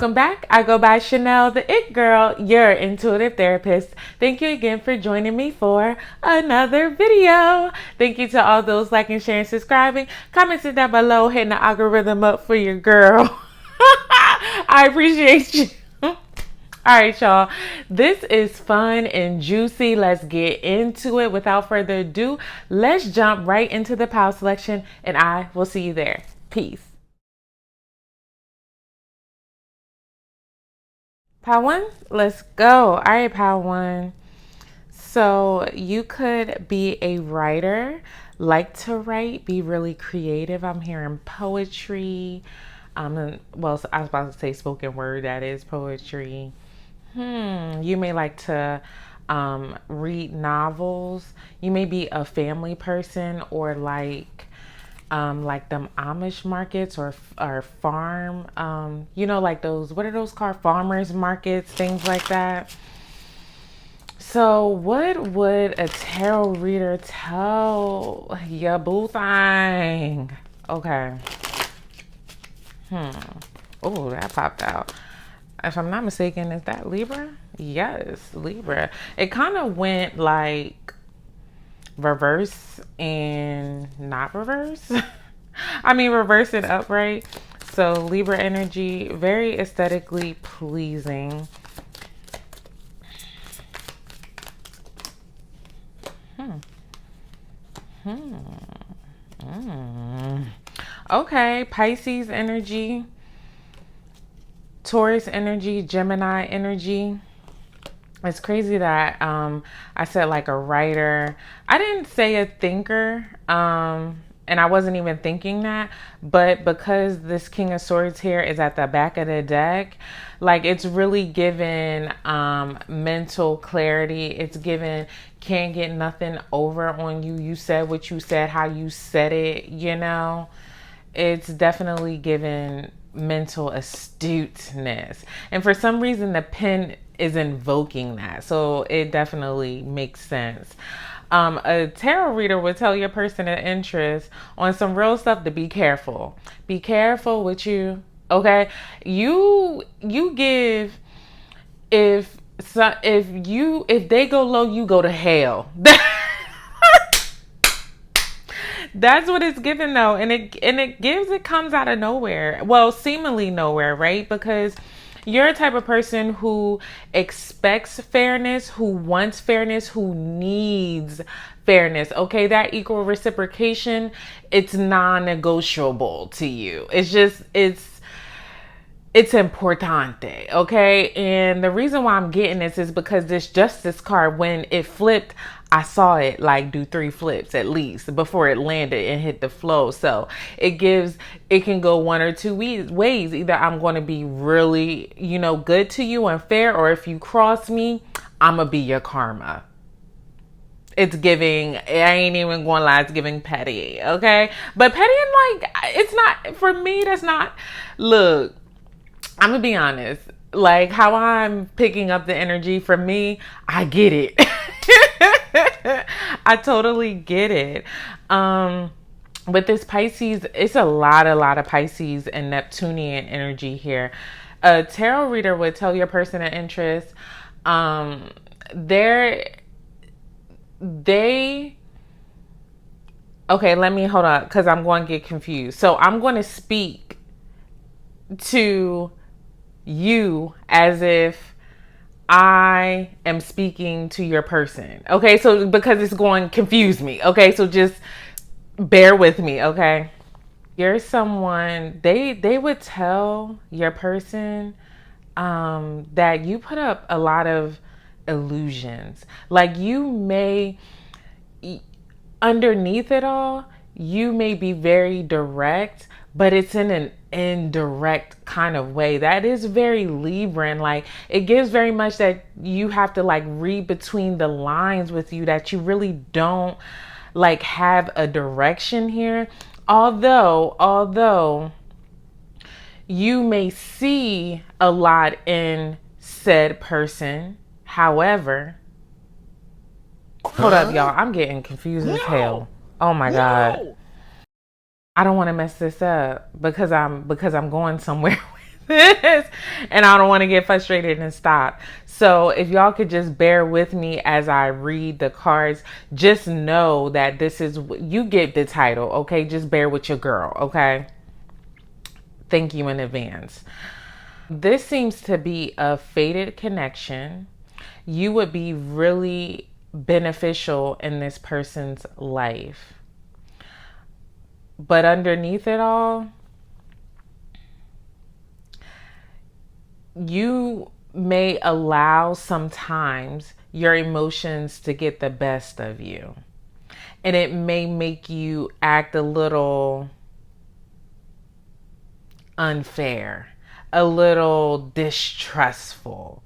Welcome back. I go by Chanel, the It Girl, your intuitive therapist. Thank you again for joining me for another video. Thank you to all those liking, sharing, subscribing, commenting down below, hitting the algorithm up for your girl. I appreciate you. All right, y'all. This is fun and juicy. Let's get into it. Without further ado, let's jump right into the pile selection, and I will see you there. Peace. Pile one, let's go. All right, pile one. So you could be a writer, like to write, be really creative. I'm hearing poetry. Well, I was about to say spoken word. That is poetry. You may like to read novels. You may be a family person, or like them Amish markets or farm, like those, what are those called? Farmers markets, things like that. So what would a tarot reader tell ya boo thing? Okay. Oh, that popped out. If I'm not mistaken, is that Libra? Yes, Libra. It kind of went like reverse and not reverse. I mean, reverse and upright. So Libra energy, very aesthetically pleasing. Okay, Pisces energy, Taurus energy, Gemini energy. It's crazy that I said like a writer. I didn't say a thinker, and I wasn't even thinking that. But because this King of Swords here is at the back of the deck, like it's really given mental clarity. It's given can't get nothing over on you. You said what you said, how you said it, It's definitely given mental astuteness. And for some reason, the pen is invoking that. So it definitely makes sense. A tarot reader would tell your person of interest on some real stuff to be careful. Be careful with you. Okay. You give, if they go low, you go to hell. That's what it's given though. And it comes out of nowhere. Well, seemingly nowhere, right? Because you're a type of person who expects fairness, who wants fairness, who needs fairness. Okay, that equal reciprocation, it's non-negotiable to you. It's importante, okay? And the reason why I'm getting this is because this Justice card, when it flipped, I saw it like do 3 flips at least before it landed and hit the flow. So it can go one or two ways. Either I'm going to be really, good to you and fair, or if you cross me, I'm going to be your karma. It's giving, I ain't even going to lie, it's giving petty, okay? But petty, and like, it's not, for me, that's not, look, I'm going to be honest. Like how I'm picking up the energy from me, I get it. I totally get it. With this Pisces, it's a lot of Pisces and Neptunian energy here. A tarot reader would tell your person of interest, okay, let me hold on, because I'm going to get confused. So I'm going to speak to you as if I am speaking to your person. Okay, so because it's going to confuse me. Okay, so just bear with me, okay? You're someone, they would tell your person that you put up a lot of illusions. Like you may, underneath it all, you may be very direct, but it's in an indirect kind of way that is very Libran. Like it gives very much that you have to like read between the lines with you, that you really don't like have a direction here. Although you may see a lot in said person. However, hold up, y'all. I'm getting confused as hell. Oh my God. I don't want to mess this up because I'm going somewhere with and I don't want to get frustrated and stop. So if y'all could just bear with me as I read the cards, just know that this is, you get the title, okay? Just bear with your girl, okay? Thank you in advance. This seems to be a fated connection. You would be really beneficial in this person's life. But underneath it all, you may allow sometimes your emotions to get the best of you. And it may make you act a little unfair, a little distrustful.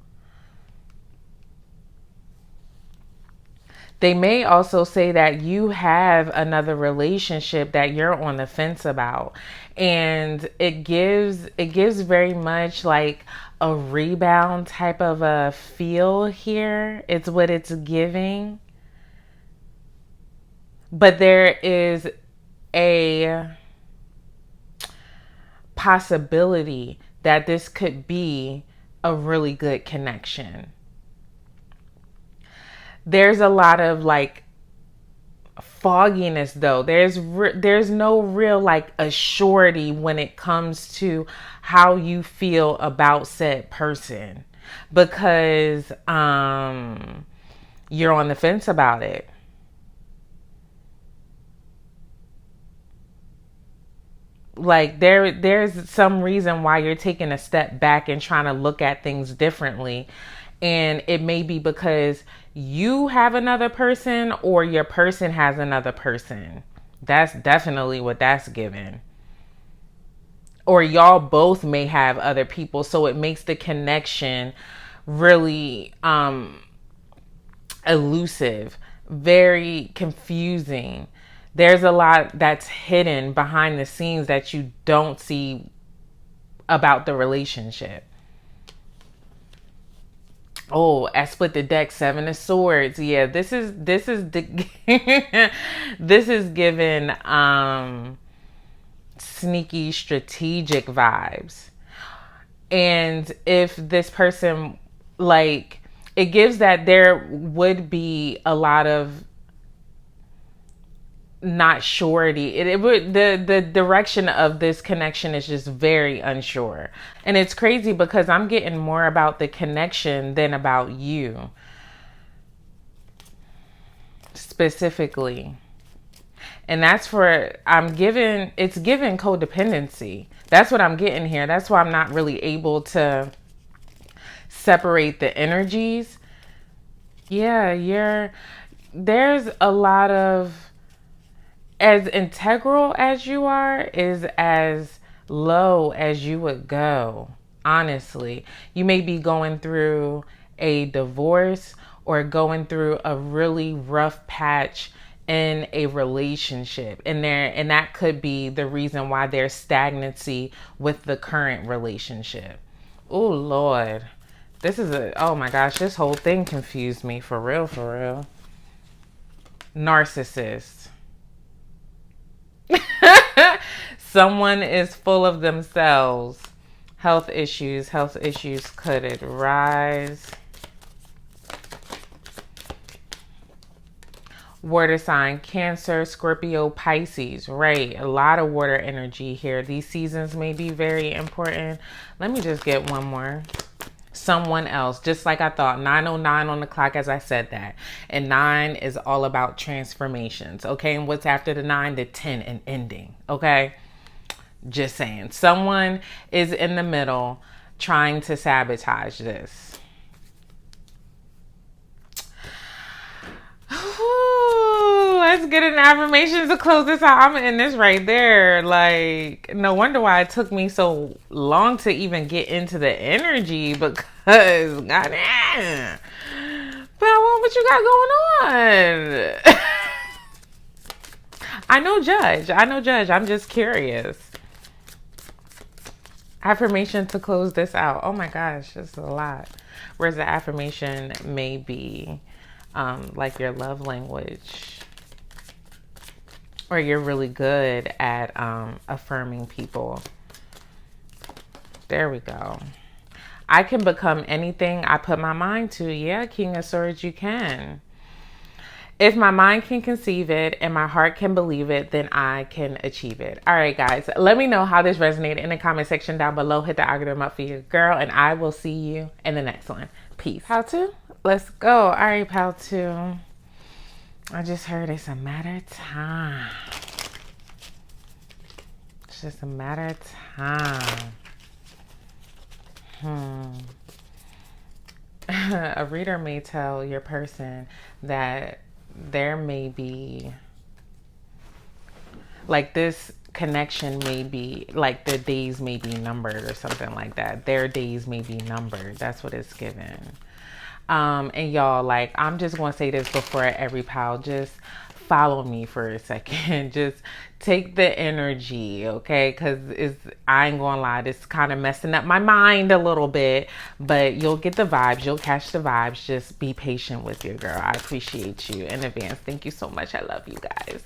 They may also say that you have another relationship that you're on the fence about. And it gives very much like a rebound type of a feel here. It's what it's giving. But there is a possibility that this could be a really good connection. There's a lot of like fogginess though. There's no real like a surety when it comes to how you feel about said person, because you're on the fence about it. Like there's some reason why you're taking a step back and trying to look at things differently. And it may be because you have another person or your person has another person. That's definitely what that's given. Or y'all both may have other people, so it makes the connection really elusive, very confusing. There's a lot that's hidden behind the scenes that you don't see about the relationship. Oh, I split the deck, 7 of Swords. Yeah, this is the this is given sneaky strategic vibes. And if this person, like, it gives that there would be a lot of not surety. It would, the direction of this connection is just very unsure. And it's crazy because I'm getting more about the connection than about you specifically. And that's for, it's given codependency. That's what I'm getting here. That's why I'm not really able to separate the energies. Yeah, there's a lot of, as integral as you are is as low as you would go. Honestly, you may be going through a divorce or going through a really rough patch in a relationship, and that could be the reason why there's stagnancy with the current relationship. Oh Lord, oh my gosh, this whole thing confused me, for real. Narcissist. Someone is full of themselves. Health issues could arise. Water sign, Cancer, Scorpio, Pisces. Right, a lot of water energy here. These seasons may be very important. Let me just get one more. Someone else, just like I thought. 9:09 on the clock, as I said that. And 9 is all about transformations, okay? And what's after the 9? The 10 and ending, okay? Just saying. Someone is in the middle trying to sabotage this. Ooh, let's get an affirmation to close this out. I'm in this right there. Like, no wonder why it took me so long to even get into the energy, because goddamn. But what you got going on? I know Judge. I'm just curious. Affirmation to close this out. Oh my gosh, this is a lot. Whereas the affirmation may be like your love language, or you're really good at affirming people. There we go. I can become anything I put my mind to. Yeah, King of Swords, you can. If my mind can conceive it and my heart can believe it, then I can achieve it. All right, guys, let me know how this resonated in the comment section down below. Hit the algorithm up for your girl, and I will see you in the next one. Peace. Pal 2, let's go. All right, Pal 2. I just heard it's a matter of time. It's just a matter of time. A reader may tell your person that there may be, like, this connection may be, like, their days may be numbered or something like that. Their days may be numbered. That's what it's given. And y'all, like, I'm just going to say this before every pile. Just follow me for a second. Just take the energy, okay? Because I ain't gonna lie, this kind of messing up my mind a little bit, but you'll get the vibes. You'll catch the vibes. Just be patient with your girl. I appreciate you in advance. Thank you so much. I love you guys.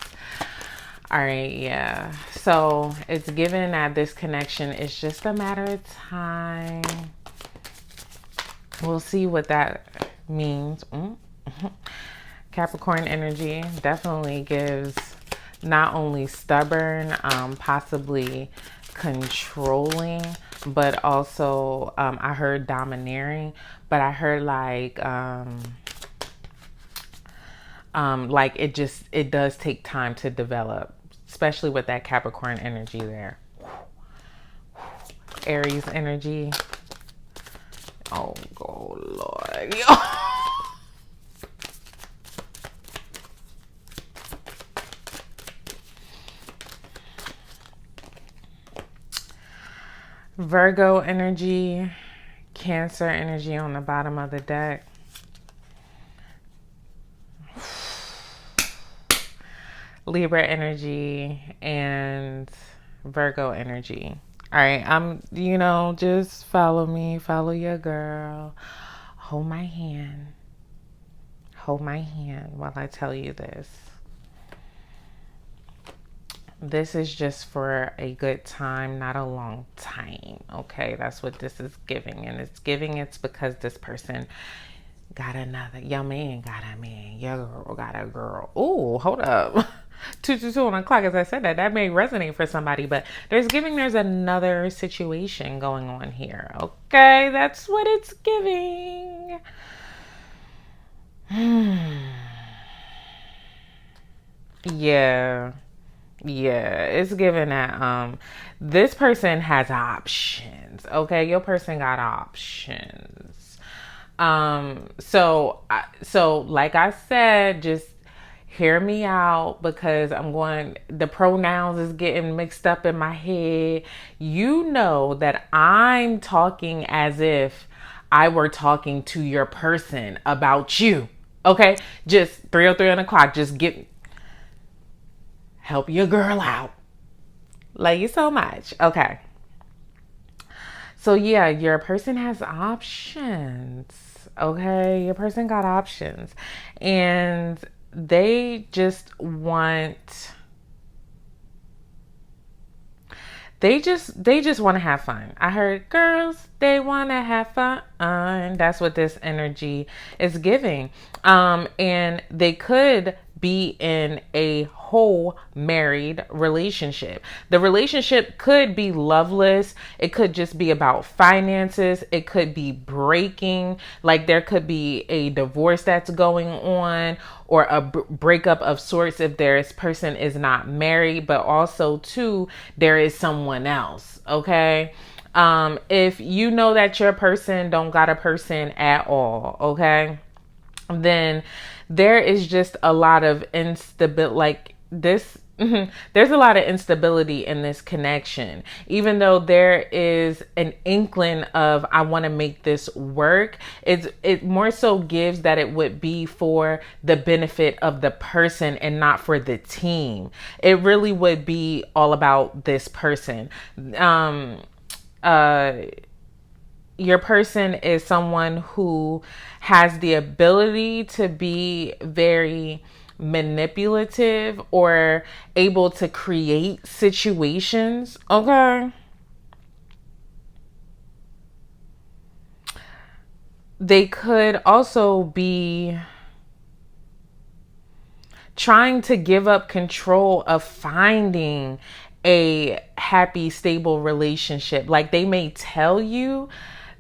All right, yeah. So it's given that this connection is just a matter of time. We'll see what that means. Capricorn energy definitely gives not only stubborn, possibly controlling, but also I heard domineering, but I heard like it does take time to develop, especially with that Capricorn energy there. Aries energy. Oh, Lord. Virgo energy, Cancer energy on the bottom of the deck. Libra energy and Virgo energy. All right, just follow me, follow your girl. Hold my hand. Hold my hand while I tell you this. This is just for a good time, not a long time. Okay, that's what this is giving. And it's because this person got another. Your man got a man. Your girl got a girl. Oh, hold up. 222 on the clock. As I said that may resonate for somebody, but there's another situation going on here. Okay, that's what it's giving. Yeah, it's given that this person has options. Okay, your person got options. So like I said, just hear me out, because the pronouns is getting mixed up in my head. You know that I'm talking as if I were talking to your person about you. Okay, just 3:03 on the clock. Just help your girl out. Love you so much. Okay. So yeah, your person has options. Okay, your person got options, and they just want want to have fun. I heard girls, they want to have fun. That's what this energy is giving. And they could be in a whole married relationship. The relationship could be loveless. It could just be about finances. It could be breaking. Like there could be a divorce that's going on, or a breakup of sorts if this person is not married, but also too, there is someone else. Okay. If you know that your person don't got a person at all, okay, then there is just a lot of instability, like this. There's a lot of instability in this connection. Even though there is an inkling of I want to make this work, it more so gives that it would be for the benefit of the person and not for the team. It really would be all about this person. Your person is someone who has the ability to be very manipulative or able to create situations. Okay. they could also be trying to give up control of finding a happy, stable relationship. Like they may tell you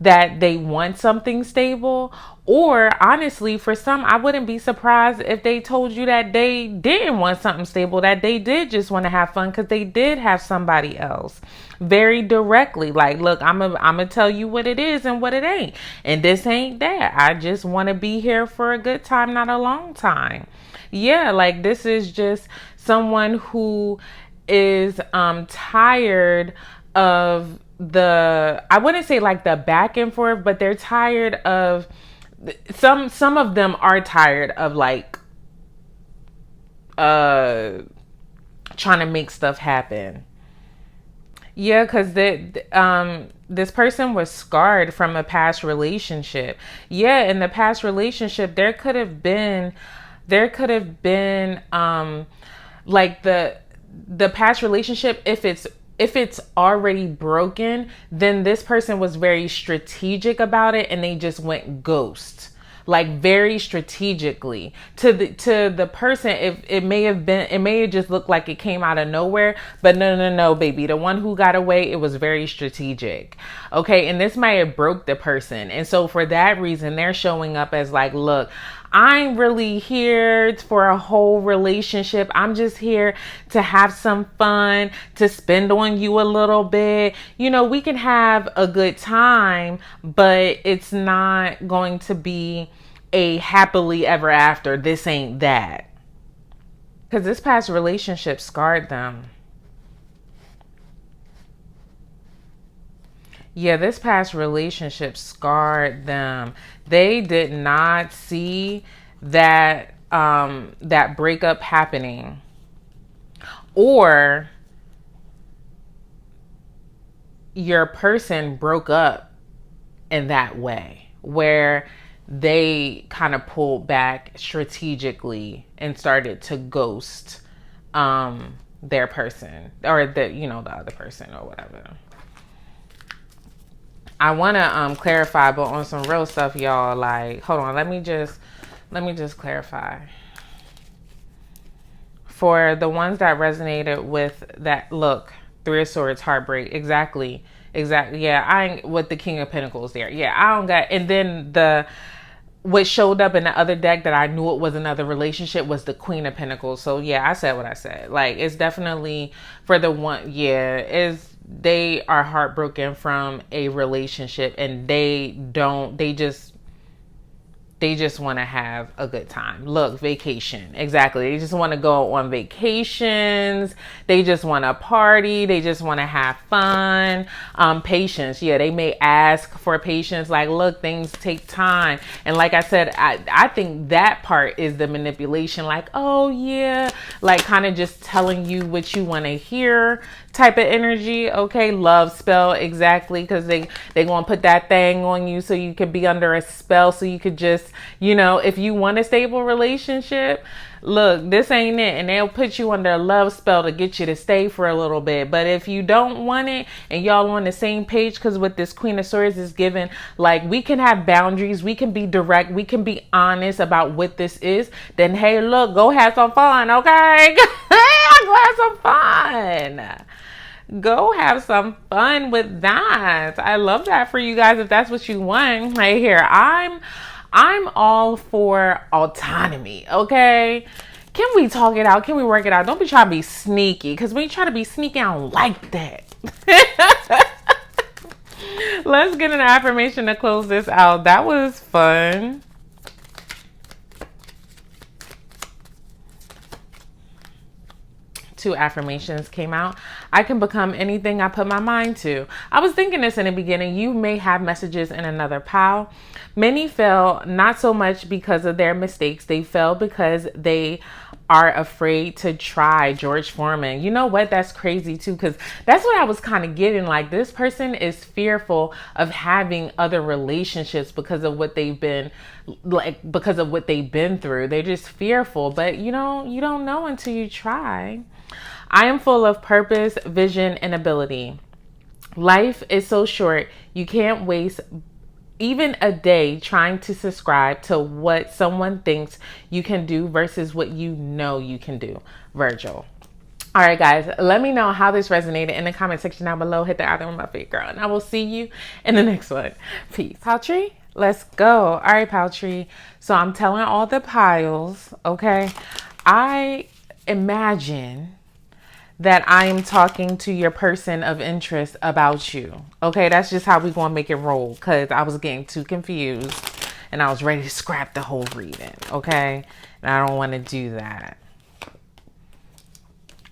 that they want something stable, or honestly, for some, I wouldn't be surprised if they told you that they didn't want something stable, that they did just want to have fun because they did have somebody else. Very directly, like, look, I'm gonna tell you what it is and what it ain't, and this ain't that. I just want to be here for a good time, not a long time. Yeah, like this is just someone who is tired of the, I wouldn't say like the back and forth, but they're tired of some of them are tired of like uh trying to make stuff happen. Yeah, because this person was scarred from a past relationship. Yeah, in the past relationship, there could have been like the past relationship, if it's already broken, then this person was very strategic about it and they just went ghost. Like very strategically to the person. If it may have just looked like it came out of nowhere, but no, baby, the one who got away, it was very strategic. Okay, and this might have broke the person, and so for that reason they're showing up as like, look, I'm really here for a whole relationship. I'm just here to have some fun, to spend on you a little bit. We can have a good time, but it's not going to be a happily ever after. This ain't that. Because this past relationship scarred them. Yeah, this past relationship scarred them. They did not see that breakup happening, or your person broke up in that way where they kind of pulled back strategically and started to ghost their person, or the other person or whatever. I want to clarify, but on some real stuff, y'all. Like, hold on, let me just clarify. For the ones that resonated with that, look, Three of Swords, heartbreak, exactly. Yeah, I ain't with the King of Pentacles there. Yeah, I don't got. And then what showed up in the other deck that I knew it was another relationship was the Queen of Pentacles. So yeah, I said what I said. Like, it's definitely for the one. Yeah, is they are heartbroken from a relationship, and they just want to have a good time. Look, vacation. Exactly. They just want to go on vacations. They just want to party. They just want to have fun. Patience. Yeah, they may ask for patience. Like, look, things take time. And like I said, I think that part is the manipulation. Like, oh yeah, like kind of just telling you what you want to hear type of energy. Okay, love spell. Exactly, because they gonna put that thing on you so you could be under a spell, so you could just, if you want a stable relationship, look, this ain't it, and they'll put you under a love spell to get you to stay for a little bit. But if you don't want it and y'all on the same page, because what this Queen of Swords is given, like, we can have boundaries, we can be direct, we can be honest about what this is, then hey, look, go have some fun. Okay. Go have some fun. Go have some fun with that. I love that for you guys, if that's what you want. Right here, I'm all for autonomy. Okay, can we talk it out? Can we work it out? Don't be trying to be sneaky, because when you try to be sneaky, I don't like that. Let's get an affirmation to close this out. That was fun. Two affirmations came out. I can become anything I put my mind to. I was thinking this in the beginning. You may have messages in another pile. Many fail not so much because of their mistakes. They fail because they are afraid to try. George Foreman. You know what? That's crazy too, because that's what I was kind of getting. Like, this person is fearful of having other relationships because of what they've been through. They're just fearful, but you don't know until you try. I am full of purpose, vision, and ability. Life is so short. You can't waste even a day trying to subscribe to what someone thinks you can do versus what you know you can do. Virgil. All right, guys, let me know how this resonated in the comment section down below. Hit the other one, my favorite girl, and I will see you in the next one. Peace. Paltry, let's go. All right, Paltry. So I'm telling all the piles, okay? I imagine that I am talking to your person of interest about you. Okay, that's just how we gonna make it roll, because I was getting too confused and I was ready to scrap the whole reading, okay? And I don't want to do that.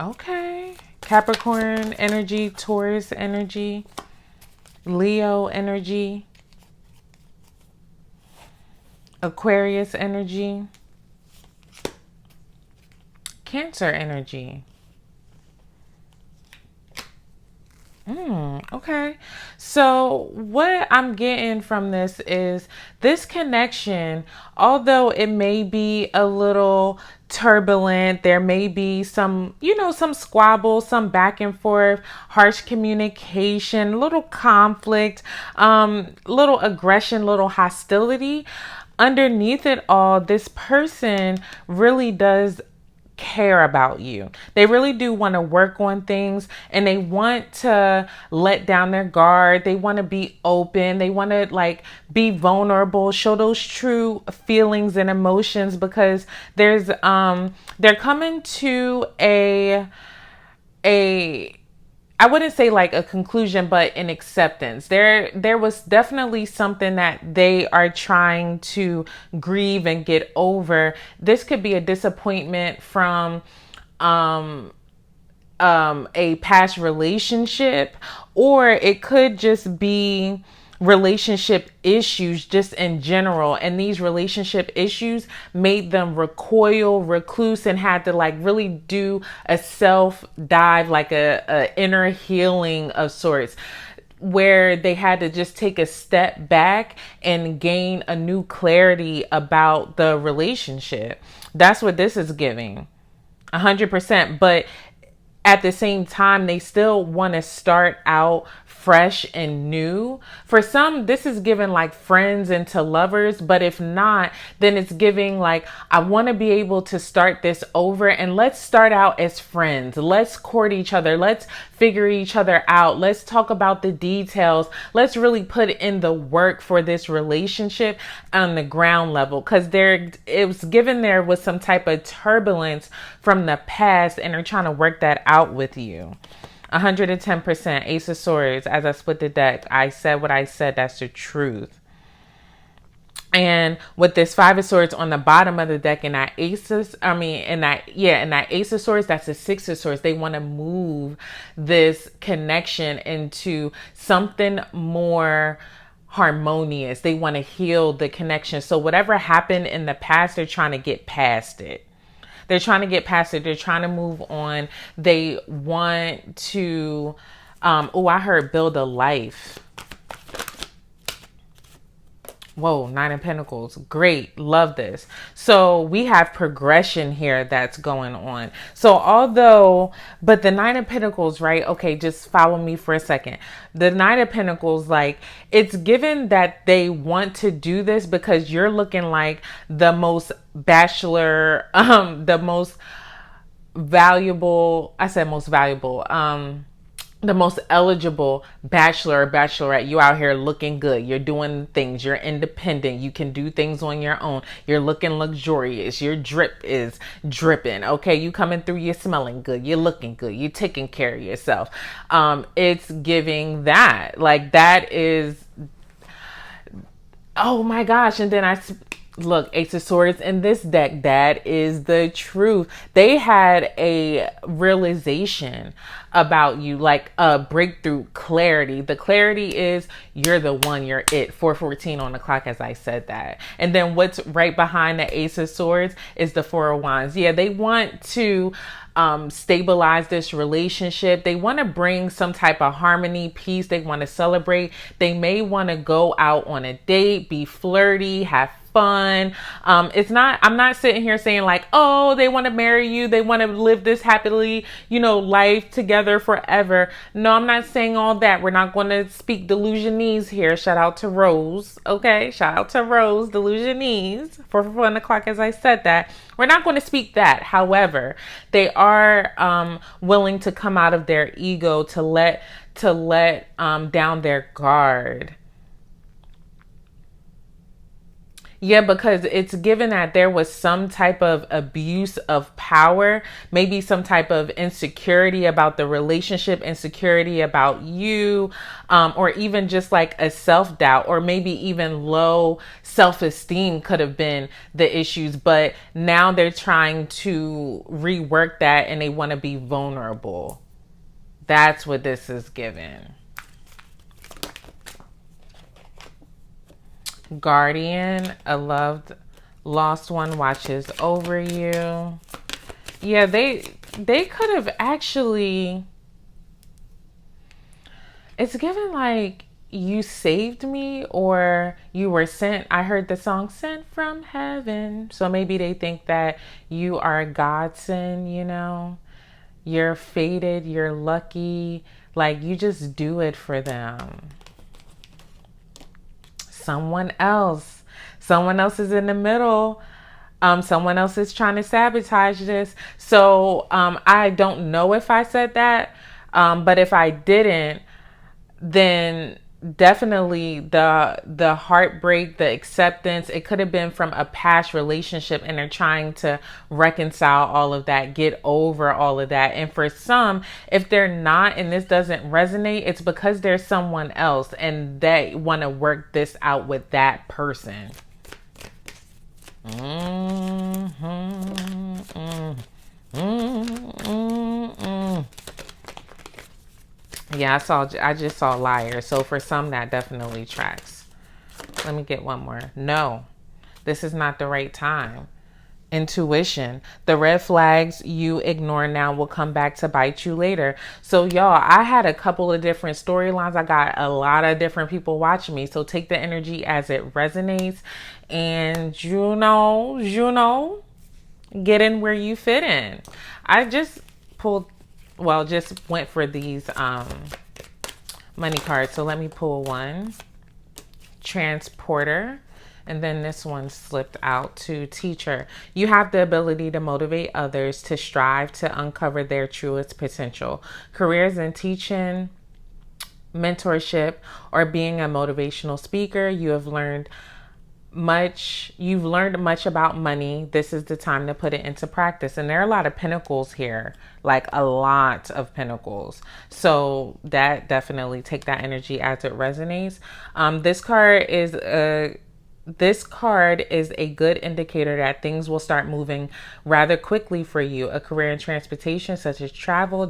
Okay, Capricorn energy, Taurus energy, Leo energy, Aquarius energy, Cancer energy. Okay. So what I'm getting from this is this connection, although it may be a little turbulent, there may be some, some squabble, some back and forth, harsh communication, little conflict, little aggression, little hostility. Underneath it all, this person really does care about you. They really do want to work on things, and they want to let down their guard. They want to be open. They want to be vulnerable, show those true feelings and emotions, because they're coming to I wouldn't say a conclusion, but an acceptance. There was definitely something that they are trying to grieve and get over. This could be a disappointment from a past relationship, or it could just be relationship issues just in general, and these relationship issues made them recoil, recluse, and had to really do a self dive, a inner healing of sorts, where they had to just take a step back and gain a new clarity about the relationship. That's what this is giving, 100%. But at the same time, they still want to start out fresh and new. For some, this is giving friends into lovers, but if not, then it's giving I want to be able to start this over, and let's start out as friends. Let's court each other. Let's figure each other out. Let's talk about the details. Let's really put in the work for this relationship on the ground level, because it was given there was some type of turbulence from the past, and they're trying to work that out with you. 110%. Ace of Swords. As I split the deck, I said what I said. That's the truth. And with this Five of Swords on the bottom of the deck, and that Ace of Swords, that's the Six of Swords. They want to move this connection into something more harmonious. They want to heal the connection. So whatever happened in the past, they're trying to get past it. They're trying to get past it. They're trying to move on. They want to, I heard build a life. Whoa, Nine of Pentacles. Great. Love this. So we have progression here that's going on. So but the Nine of Pentacles, right? Okay, just follow me for a second. The Nine of Pentacles, it's given that they want to do this because you're looking like the most bachelor, the most valuable, the most eligible bachelor or bachelorette. You out here looking good. You're doing things. You're independent. You can do things on your own. You're looking luxurious. Your drip is dripping. Okay. You coming through. You're smelling good. You're looking good. You're taking care of yourself. It's giving that. That is, oh my gosh. And then look, Ace of Swords in this deck, that is the truth. They had a realization about you, a breakthrough clarity. The clarity is you're the one, you're it. 4:14 on the clock, as I said that. And then what's right behind the Ace of Swords is the Four of Wands. Yeah, they want to stabilize this relationship. They want to bring some type of harmony, peace. They want to celebrate. They may want to go out on a date, be flirty, have fun. It's not, I'm not sitting here saying like, oh, they want to marry you. They want to live this happily, life together forever. No, I'm not saying all that. We're not going to speak delusionese here. Shout out to Rose. Okay. Shout out to Rose, delusionese for 1 o'clock. As I said that, we're not going to speak that. However, they are willing to come out of their ego to let down their guard. Yeah, because it's given that there was some type of abuse of power, maybe some type of insecurity about the relationship, insecurity about you, or even just like a self-doubt, or maybe even low self-esteem could have been the issues. But now they're trying to rework that and they want to be vulnerable. That's what this is given. Guardian, a loved lost one watches over you. Yeah, they could have actually, it's given like you saved me or you were sent. I heard the song Sent from Heaven. So maybe they think that you are a godsend, You're fated, you're lucky, like you just do it for them. Someone else is in the middle. Someone else is trying to sabotage this. So I don't know if I said that, but if I didn't, then definitely the heartbreak, the acceptance, it could have been from a past relationship and they're trying to reconcile all of that, get over all of that. And for some, if they're not and this doesn't resonate, it's because there's someone else and they want to work this out with that person. Yeah, I just saw liar. So for some, that definitely tracks. Let me get one more. No, this is not the right time. Intuition. The red flags you ignore now will come back to bite you later. So y'all, I had a couple of different storylines. I got a lot of different people watching me. So take the energy as it resonates and get in where you fit in. I just just went for these money cards. So let me pull one. Transporter. And then this one slipped out to teacher. You have the ability to motivate others to strive to uncover their truest potential. Careers in teaching, mentorship, or being a motivational speaker. You've learned much about money. This is the time to put it into practice. And there are a lot of pentacles here, like a lot of pentacles. So that definitely take that energy as it resonates. This card is a good indicator that things will start moving rather quickly for you. A career in transportation, such as travel,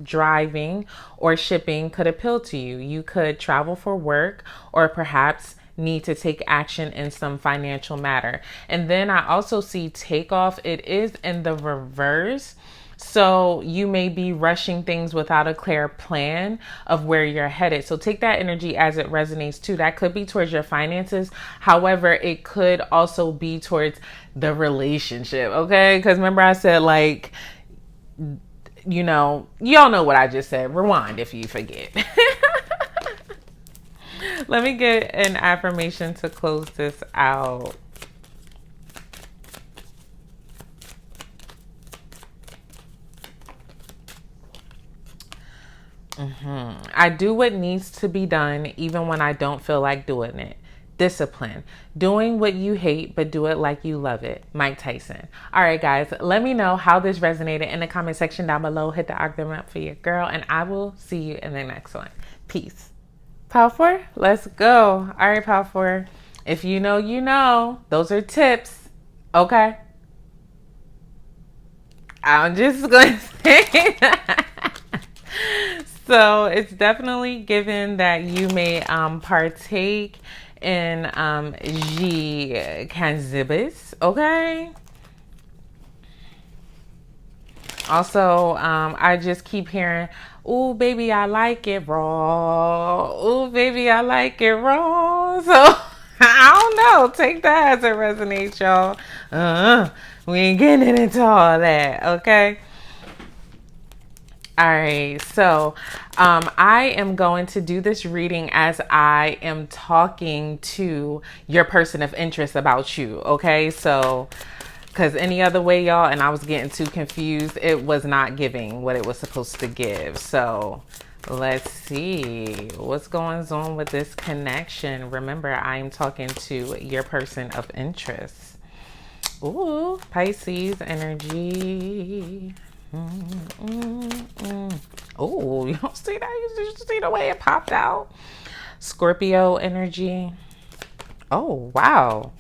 driving, or shipping, could appeal to you. You could travel for work or perhaps need to take action in some financial matter. And then I also see takeoff. It is in the reverse. So you may be rushing things without a clear plan of where you're headed. So take that energy as it resonates too. That could be towards your finances. However, it could also be towards the relationship. Okay. Because remember I said like, y'all know what I just said. Rewind if you forget. Let me get an affirmation to close this out. I do what needs to be done even when I don't feel like doing it. Discipline. Doing what you hate, but do it like you love it. Mike Tyson. All right, guys, let me know how this resonated in the comment section down below. Hit the argument for your girl, and I will see you in the next one. Peace. Pile 4, let's go. All right, Pile 4. If you know, you know. Those are tips. Okay. I'm just going to say that. So it's definitely given that you may partake in cannabis, okay? Also, I just keep hearing, ooh, baby, I like it raw. Ooh, baby, I like it raw. So I don't know. Take that as it resonates, y'all. We ain't getting into all that, okay? All right, so I am going to do this reading as I am talking to your person of interest about you, okay? So, because any other way, y'all, and I was getting too confused, it was not giving what it was supposed to give. So, let's see what's going on with this connection. Remember, I am talking to your person of interest. Ooh, Pisces energy. Oh, you don't see that? You just see the way it popped out. Scorpio energy. Oh, wow.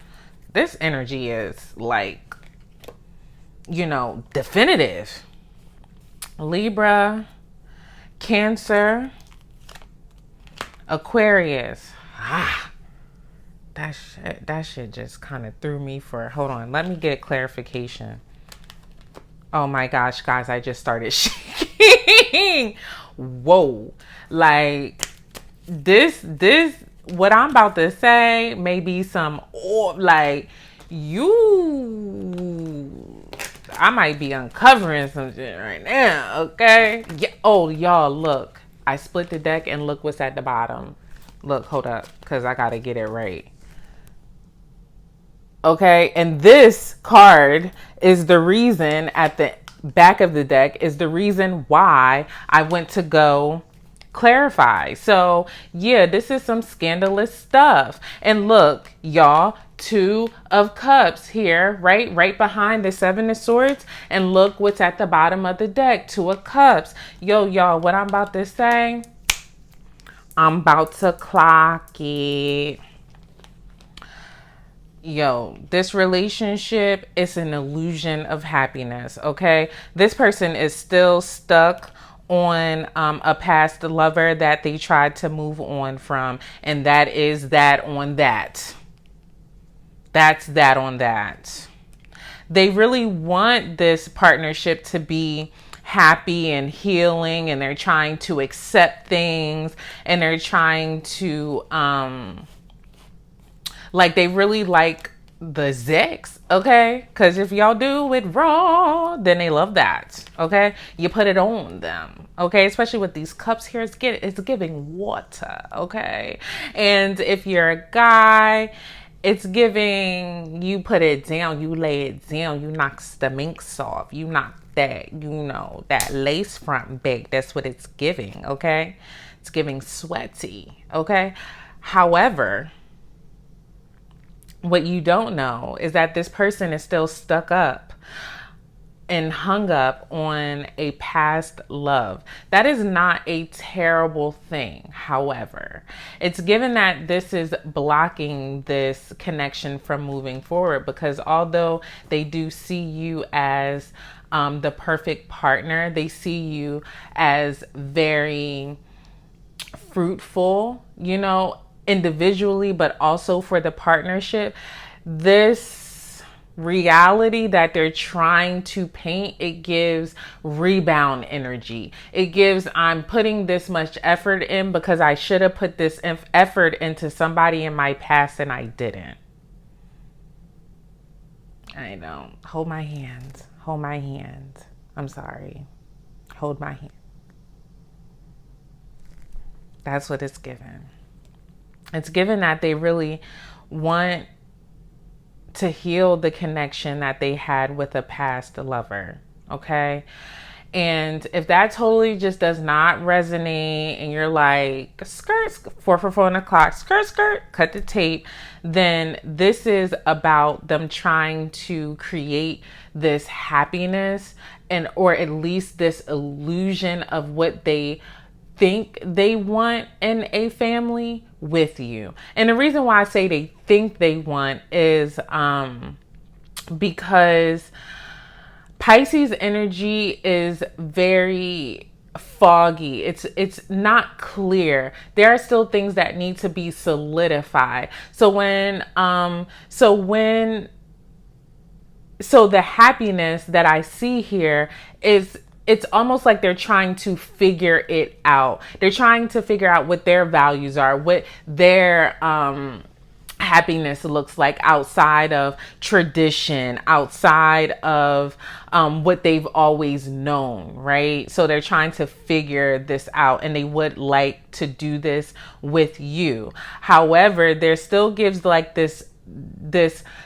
This energy is like, definitive. Libra, Cancer, Aquarius. That shit just kind of threw me for, hold on, let me get clarification. Oh my gosh, guys, I just started shaking. Whoa. Like this, what I'm about to say may be some, like I might be uncovering some shit right now, okay? Yeah. Oh, y'all, look. I split the deck and look what's at the bottom. Look, hold up, because I got to get it right. Okay, and this card is the reason at the back of the deck is the reason why I went to go clarify. So, yeah, this is some scandalous stuff. And look, y'all, 2 of Cups here, right behind the 7 of Swords. And look what's at the bottom of the deck, 2 of Cups. Yo, y'all, what I'm about to say, I'm about to clock it. Yo, this relationship is an illusion of happiness, okay? This person is still stuck on a past lover that they tried to move on from, and that is that on that. That's that on that. They really want this partnership to be happy and healing, and they're trying to accept things, and they're trying to like they really like the Zex, okay? Because if y'all do it raw, then they love that, okay? You put it on them, okay? Especially with these cups here, it's giving water, okay? And if you're a guy, it's giving, you put it down, you lay it down, you knock the minks off, you knock that, that lace front back. That's what it's giving, okay? It's giving sweaty, okay? However, what you don't know is that this person is still stuck up and hung up on a past love. That is not a terrible thing. However, it's given that this is blocking this connection from moving forward, because although they do see you as the perfect partner, they see you as very fruitful, individually, but also for the partnership. This reality that they're trying to paint, it gives rebound energy. It gives, I'm putting this much effort in because I should have put this effort into somebody in my past and I didn't. I know. Hold my hand. Hold my hand. I'm sorry. Hold my hand. That's what it's given. It's given that they really want to heal the connection that they had with a past lover, okay? And if that totally just does not resonate and you're like, skirt, 4 on the clock, skirt, cut the tape, then this is about them trying to create this happiness or at least this illusion of what they think they want in a family with you. And the reason why I say they think they want is because Pisces energy is very foggy. It's not clear. There are still things that need to be solidified. So the happiness that I see here is, it's almost like they're trying to figure it out. They're trying to figure out what their values are, what their happiness looks like outside of tradition, outside of what they've always known, right? So they're trying to figure this out, and they would like to do this with you. However, there still gives like this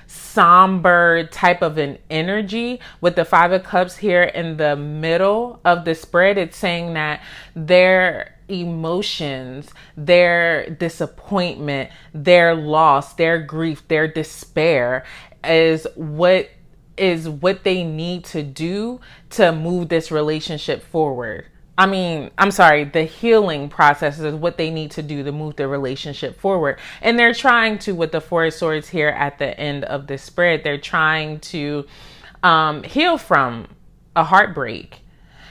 somber type of an energy with the Five of Cups here in the middle of the spread. It's saying that their emotions, their disappointment, their loss, their grief, their despair is what they need to do to move this relationship forward. I'm sorry, the healing process is what they need to do to move the relationship forward. And they're trying to, with the Four of Swords here at the end of the spread, they're trying to heal from a heartbreak.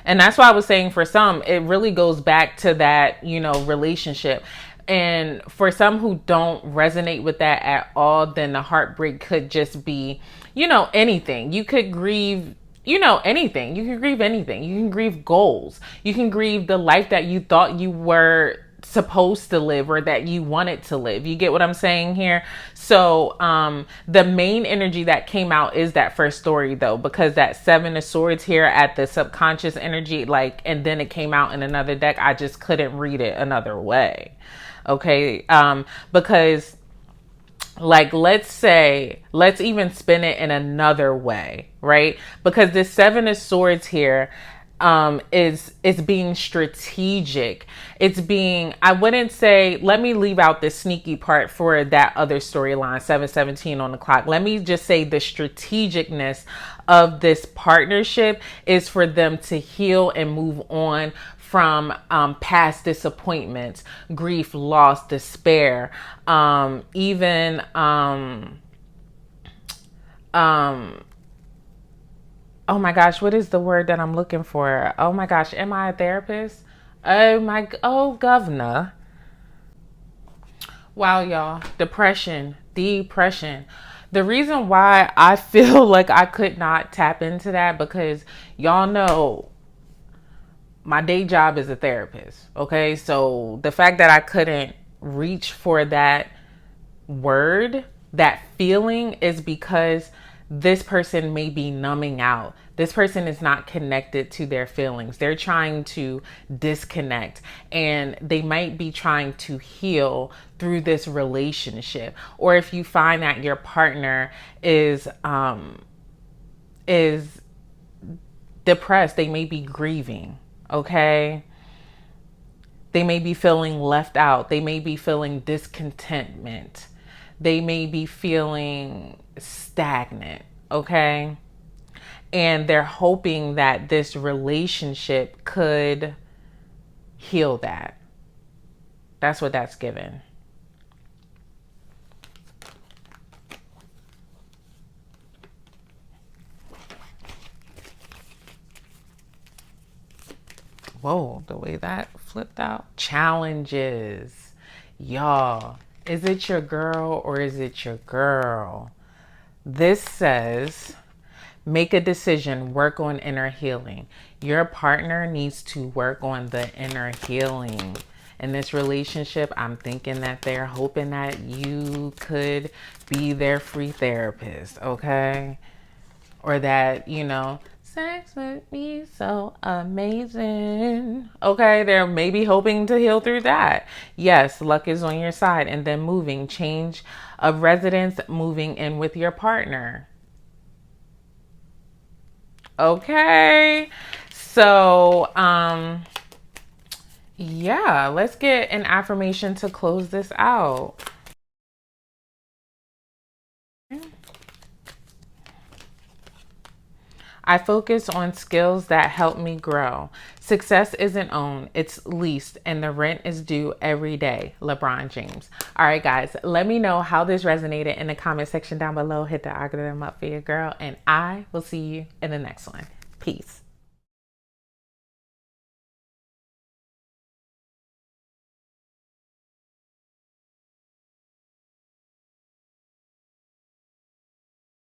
And that's why I was saying for some, it really goes back to that, relationship. And for some who don't resonate with that at all, then the heartbreak could just be, anything. You could grieve anything. You can grieve anything. You can grieve goals. You can grieve the life that you thought you were supposed to live or that you wanted to live. You get what I'm saying here? So the main energy that came out is that first story though, because that Seven of Swords here at the subconscious energy, and then it came out in another deck. I just couldn't read it another way. Okay. Because let's even spin it in another way, right? Because this Seven of Swords here is being strategic. It's being, I wouldn't say, let me leave out the sneaky part for that other storyline, 7:17 on the clock. Let me just say the strategicness of this partnership is for them to heal and move on from past disappointments, grief, loss, despair, even oh my gosh, what is the word that I'm looking for? Oh my gosh, am I a therapist? Oh governor. Wow, y'all, depression. The reason why I feel like I could not tap into that, because y'all know my day job is a therapist. Okay. So the fact that I couldn't reach for that word, that feeling, is because this person may be numbing out. This person is not connected to their feelings. They're trying to disconnect, and they might be trying to heal through this relationship. Or if you find that your partner is depressed, they may be grieving. Okay. They may be feeling left out. They may be feeling discontentment. They may be feeling stagnant. Okay. And they're hoping that this relationship could heal that. That's what that's given. Whoa, the way that flipped out. Challenges. Y'all, is it your girl or is it your girl? This says, make a decision, work on inner healing. Your partner needs to work on the inner healing. In this relationship, I'm thinking that they're hoping that you could be their free therapist, okay? Or that, sex would be so amazing. Okay, they're maybe hoping to heal through that. Yes, luck is on your side. And then moving, change of residence, moving in with your partner. Okay, so yeah, let's get an affirmation to close this out. I focus on skills that help me grow. Success isn't owned, it's leased, and the rent is due every day. LeBron James. All right, guys, let me know how this resonated in the comment section down below. Hit the algorithm up for your girl, and I will see you in the next one. Peace.